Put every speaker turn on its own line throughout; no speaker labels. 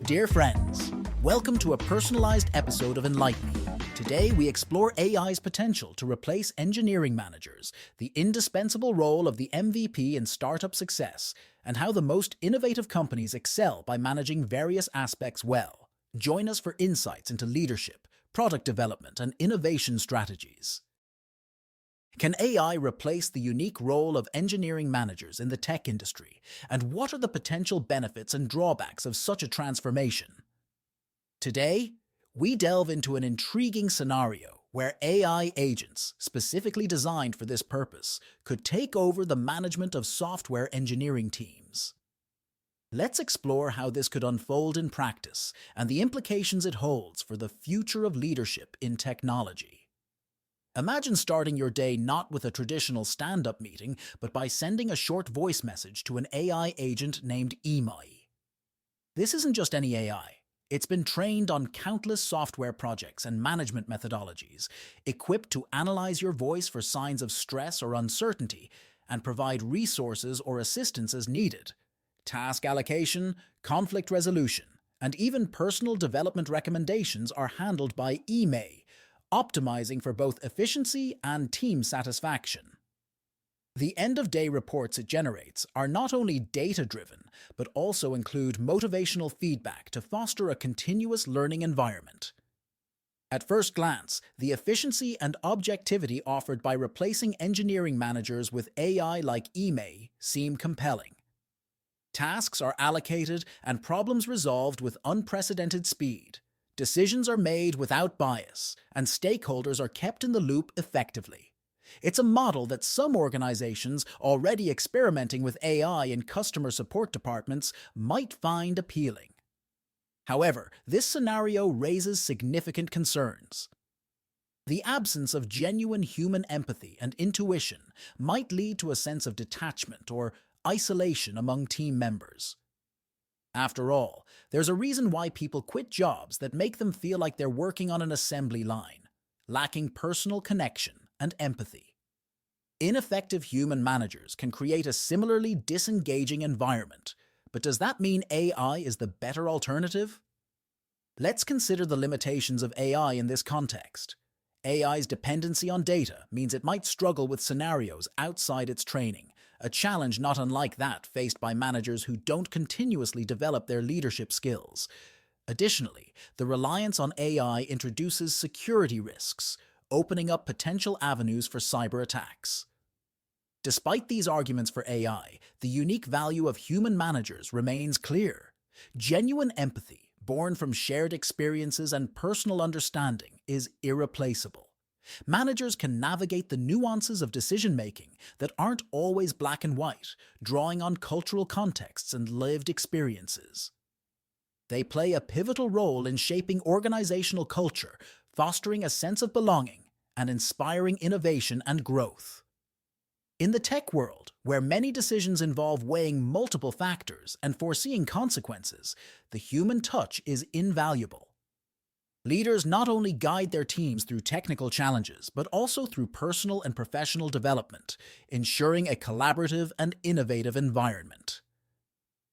Dear friends, welcome to a personalized episode of Enlighten Me. Today we explore AI's potential to replace engineering managers, the indispensable role of the MVP in startup success, and how the most innovative companies excel by managing various aspects well. Join us for insights into leadership, product development, and innovation strategies. Can AI replace the unique role of engineering managers in the tech industry, and what are the potential benefits and drawbacks of such a transformation? Today, we delve into an intriguing scenario where AI agents, specifically designed for this purpose, could take over the management of software engineering teams. Let's explore how this could unfold in practice and the implications it holds for the future of leadership in technology. Imagine starting your day not with a traditional stand-up meeting, but by sending a short voice message to an AI agent named Imai. This isn't just any AI. It's been trained on countless software projects and management methodologies, equipped to analyze your voice for signs of stress or uncertainty, and provide resources or assistance as needed. Task allocation, conflict resolution, and even personal development recommendations are handled by Imai, optimizing for both efficiency and team satisfaction. The end-of-day reports it generates are not only data-driven, but also include motivational feedback to foster a continuous learning environment. At first glance, the efficiency and objectivity offered by replacing engineering managers with AI like Imai seem compelling. Tasks are allocated and problems resolved with unprecedented speed. Decisions are made without bias, and stakeholders are kept in the loop effectively. It's a model that some organizations already experimenting with AI in customer support departments might find appealing. However, this scenario raises significant concerns. The absence of genuine human empathy and intuition might lead to a sense of detachment or isolation among team members. After all, there's a reason why people quit jobs that make them feel like they're working on an assembly line, lacking personal connection and empathy. Ineffective human managers can create a similarly disengaging environment, but does that mean AI is the better alternative? Let's consider the limitations of AI in this context. AI's dependency on data means it might struggle with scenarios outside its training, a challenge not unlike that faced by managers who don't continuously develop their leadership skills. Additionally, the reliance on AI introduces security risks, opening up potential avenues for cyber attacks. Despite these arguments for AI, the unique value of human managers remains clear. Genuine empathy, born from shared experiences and personal understanding, is irreplaceable. Managers can navigate the nuances of decision-making that aren't always black and white, drawing on cultural contexts and lived experiences. They play a pivotal role in shaping organizational culture, fostering a sense of belonging, and inspiring innovation and growth. In the tech world, where many decisions involve weighing multiple factors and foreseeing consequences, the human touch is invaluable. Leaders not only guide their teams through technical challenges, but also through personal and professional development, ensuring a collaborative and innovative environment.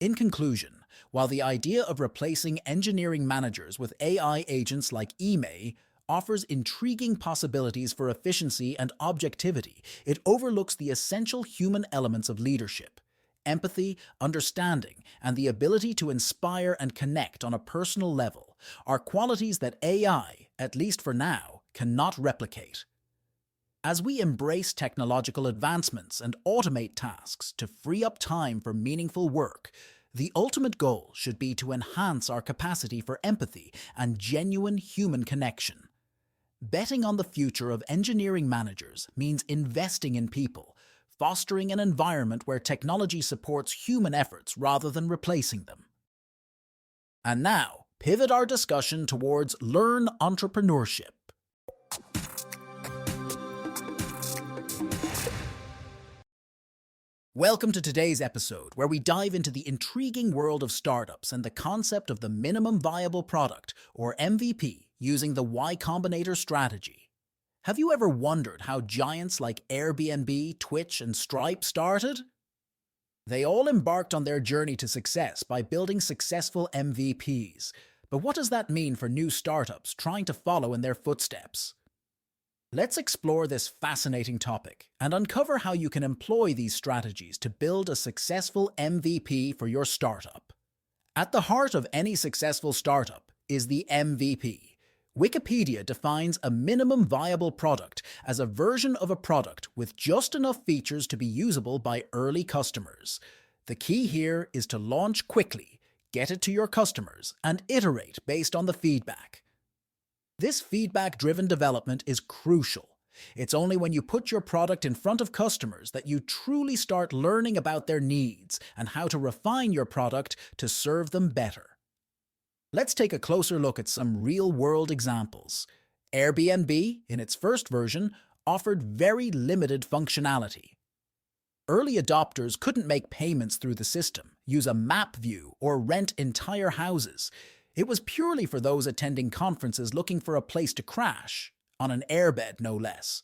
In conclusion, while the idea of replacing engineering managers with AI agents like Imai offers intriguing possibilities for efficiency and objectivity, it overlooks the essential human elements of leadership. Empathy, understanding, and the ability to inspire and connect on a personal level are qualities that AI, at least for now, cannot replicate. As we embrace technological advancements and automate tasks to free up time for meaningful work, the ultimate goal should be to enhance our capacity for empathy and genuine human connection. Betting on the future of engineering managers means investing in people, fostering an environment where technology supports human efforts rather than replacing them. And now, pivot our discussion towards learn entrepreneurship. Welcome to today's episode, where we dive into the intriguing world of startups and the concept of the minimum viable product, or MVP, using the YCombinator strategy. Have you ever wondered how giants like Airbnb, Twitch, and Stripe started? They all embarked on their journey to success by building successful MVPs. But what does that mean for new startups trying to follow in their footsteps? Let's explore this fascinating topic and uncover how you can employ these strategies to build a successful MVP for your startup. At the heart of any successful startup is the MVP. Wikipedia defines a minimum viable product as a version of a product with just enough features to be usable by early customers. The key here is to launch quickly, get it to your customers, and iterate based on the feedback. This feedback-driven development is crucial. It's only when you put your product in front of customers that you truly start learning about their needs and how to refine your product to serve them better. Let's take a closer look at some real-world examples. Airbnb, in its first version, offered very limited functionality. Early adopters couldn't make payments through the system, use a map view, or rent entire houses. It was purely for those attending conferences looking for a place to crash, on an airbed no less.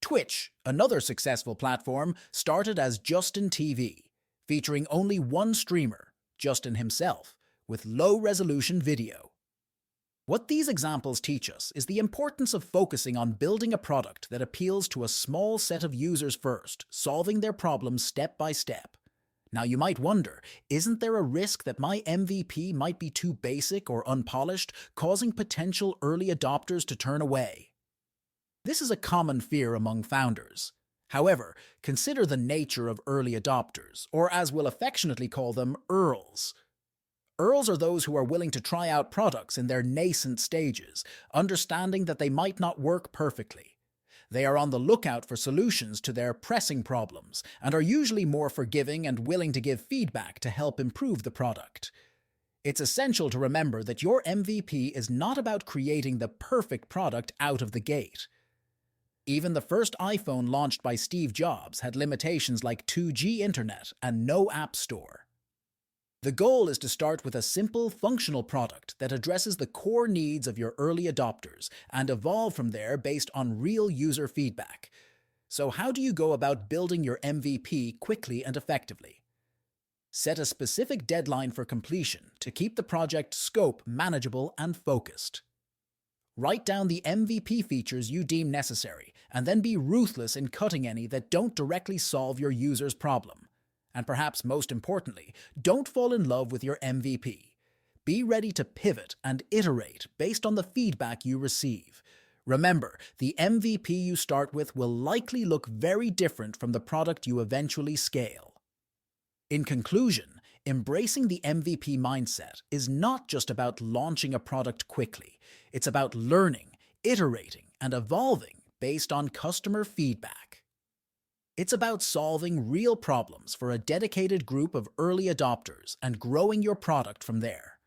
Twitch, another successful platform, started as Justin TV, featuring only one streamer, Justin himself, with low-resolution video. What these examples teach us is the importance of focusing on building a product that appeals to a small set of users first, solving their problems step by step. Now you might wonder, isn't there a risk that my MVP might be too basic or unpolished, causing potential early adopters to turn away? This is a common fear among founders. However, consider the nature of early adopters, or as we'll affectionately call them, EARLs. EARLs are those who are willing to try out products in their nascent stages, understanding that they might not work perfectly. They are on the lookout for solutions to their pressing problems and are usually more forgiving and willing to give feedback to help improve the product. It's essential to remember that your MVP is not about creating the perfect product out of the gate. Even the first iPhone launched by Steve Jobs had limitations like 2G internet and no app store. The goal is to start with a simple, functional product that addresses the core needs of your early adopters and evolve from there based on real user feedback. So how do you go about building your MVP quickly and effectively? Set a specific deadline for completion to keep the project scope manageable and focused. Write down the MVP features you deem necessary, and then be ruthless in cutting any that don't directly solve your user's problem. And perhaps most importantly, don't fall in love with your MVP. Be ready to pivot and iterate based on the feedback you receive. Remember, the MVP you start with will likely look very different from the product you eventually scale. In conclusion, embracing the MVP mindset is not just about launching a product quickly. It's about learning, iterating, and evolving based on customer feedback. It's about solving real problems for a dedicated group of early adopters and growing your product from there.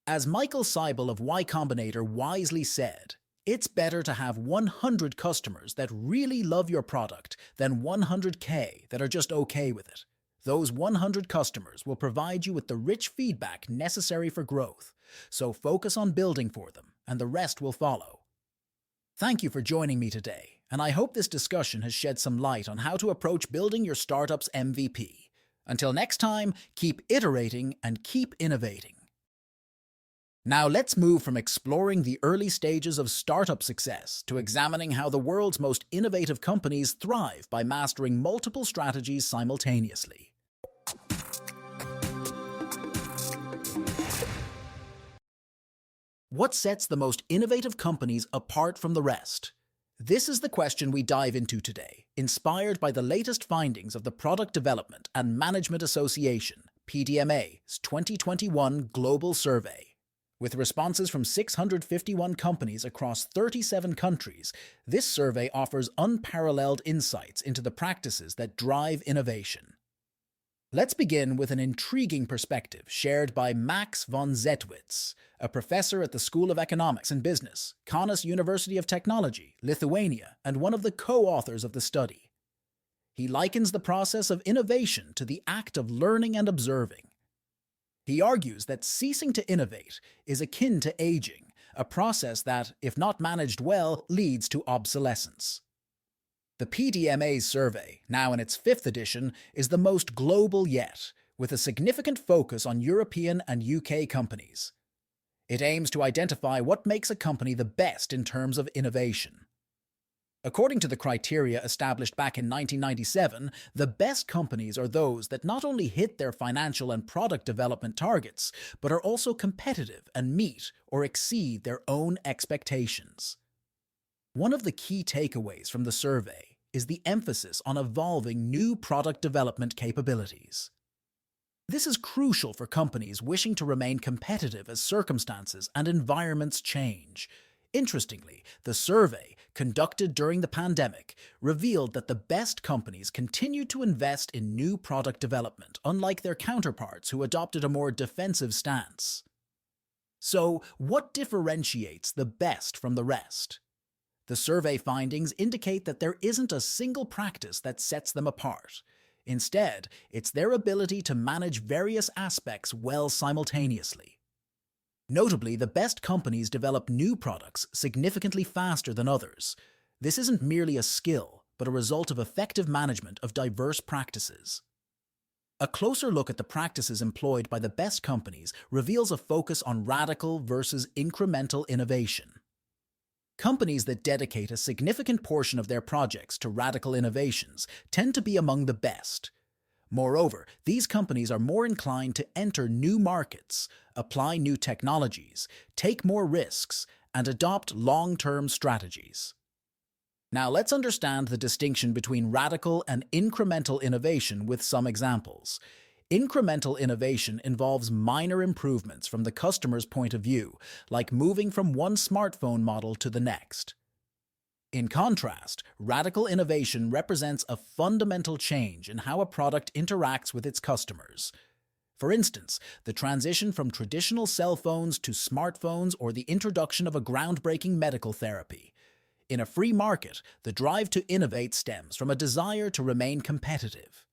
As Michael Seibel of YCombinator wisely said, it's better to have 100 customers that really love your product than 100K that are just okay with it. Those 100 customers will provide you with the rich feedback necessary for growth, so focus on building for them, and the rest will follow. Thank you for joining me today, and I hope this discussion has shed some light on how to approach building your startup's MVP. Until next time, keep iterating and keep innovating. Now let's move from exploring the early stages of startup success to examining how the world's most innovative companies thrive by mastering multiple strategies simultaneously. What sets the most innovative companies apart from the rest? This is the question we dive into today, inspired by the latest findings of the Product Development and Management Association, PDMA's 2021 Global Survey. With responses from 651 companies across 37 countries, this survey offers unparalleled insights into the practices that drive innovation. Let's begin with an intriguing perspective shared by Max von Zetwitz, a professor at the School of Economics and Business, Kaunas University of Technology, Lithuania, and one of the co-authors of the study. He likens the process of innovation to the act of learning and observing. He argues that ceasing to innovate is akin to aging, a process that, if not managed well, leads to obsolescence. The PDMA survey, now in its fifth edition, is the most global yet, with a significant focus on European and UK companies. It aims to identify what makes a company the best in terms of innovation. According to the criteria established back in 1997, the best companies are those that not only hit their financial and product development targets, but are also competitive and meet or exceed their own expectations. One of the key takeaways from the survey is the emphasis on evolving new product development capabilities. This is crucial for companies wishing to remain competitive as circumstances and environments change. Interestingly, the survey, conducted during the pandemic, revealed that the best companies continued to invest in new product development, unlike their counterparts who adopted a more defensive stance. So, what differentiates the best from the rest? The survey findings indicate that there isn't a single practice that sets them apart. Instead, it's their ability to manage various aspects well simultaneously. Notably, the best companies develop new products significantly faster than others. This isn't merely a skill, but a result of effective management of diverse practices. A closer look at the practices employed by the best companies reveals a focus on radical versus incremental innovation. Companies that dedicate a significant portion of their projects to radical innovations tend to be among the best. Moreover, these companies are more inclined to enter new markets, apply new technologies, take more risks, and adopt long-term strategies. Now let's understand the distinction between radical and incremental innovation with some examples. Incremental innovation involves minor improvements from the customer's point of view, like moving from one smartphone model to the next. In contrast, radical innovation represents a fundamental change in how a product interacts with its customers. For instance, the transition from traditional cell phones to smartphones or the introduction of a groundbreaking medical therapy. In a free market, the drive to innovate stems from a desire to remain competitive.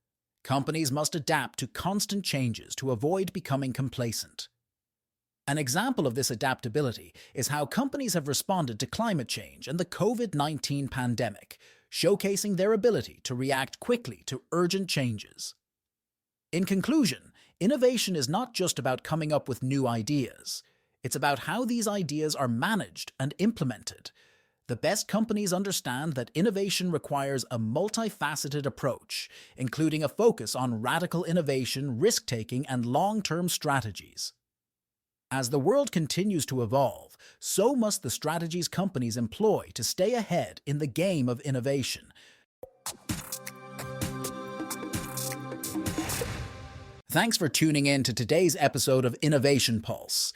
Companies must adapt to constant changes to avoid becoming complacent. An example of this adaptability is how companies have responded to climate change and the COVID-19 pandemic, showcasing their ability to react quickly to urgent changes. In conclusion, innovation is not just about coming up with new ideas. It's about how these ideas are managed and implemented. The best companies understand that innovation requires a multifaceted approach, including a focus on radical innovation, risk-taking, and long-term strategies. As the world continues to evolve, so must the strategies companies employ to stay ahead in the game of innovation. Thanks for tuning in to today's episode of Innovation Pulse.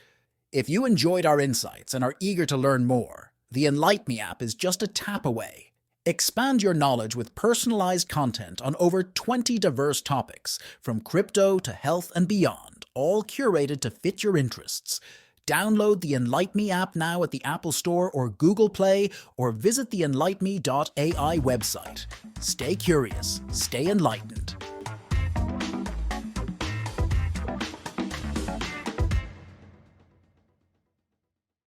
If you enjoyed our insights and are eager to learn more, the EnlightMe app is just a tap away. Expand your knowledge with personalized content on over 20 diverse topics, from crypto to health and beyond, all curated to fit your interests. Download the EnlightMe app now at the Apple Store or Google Play, or visit the enlightme.ai website. Stay curious, stay enlightened,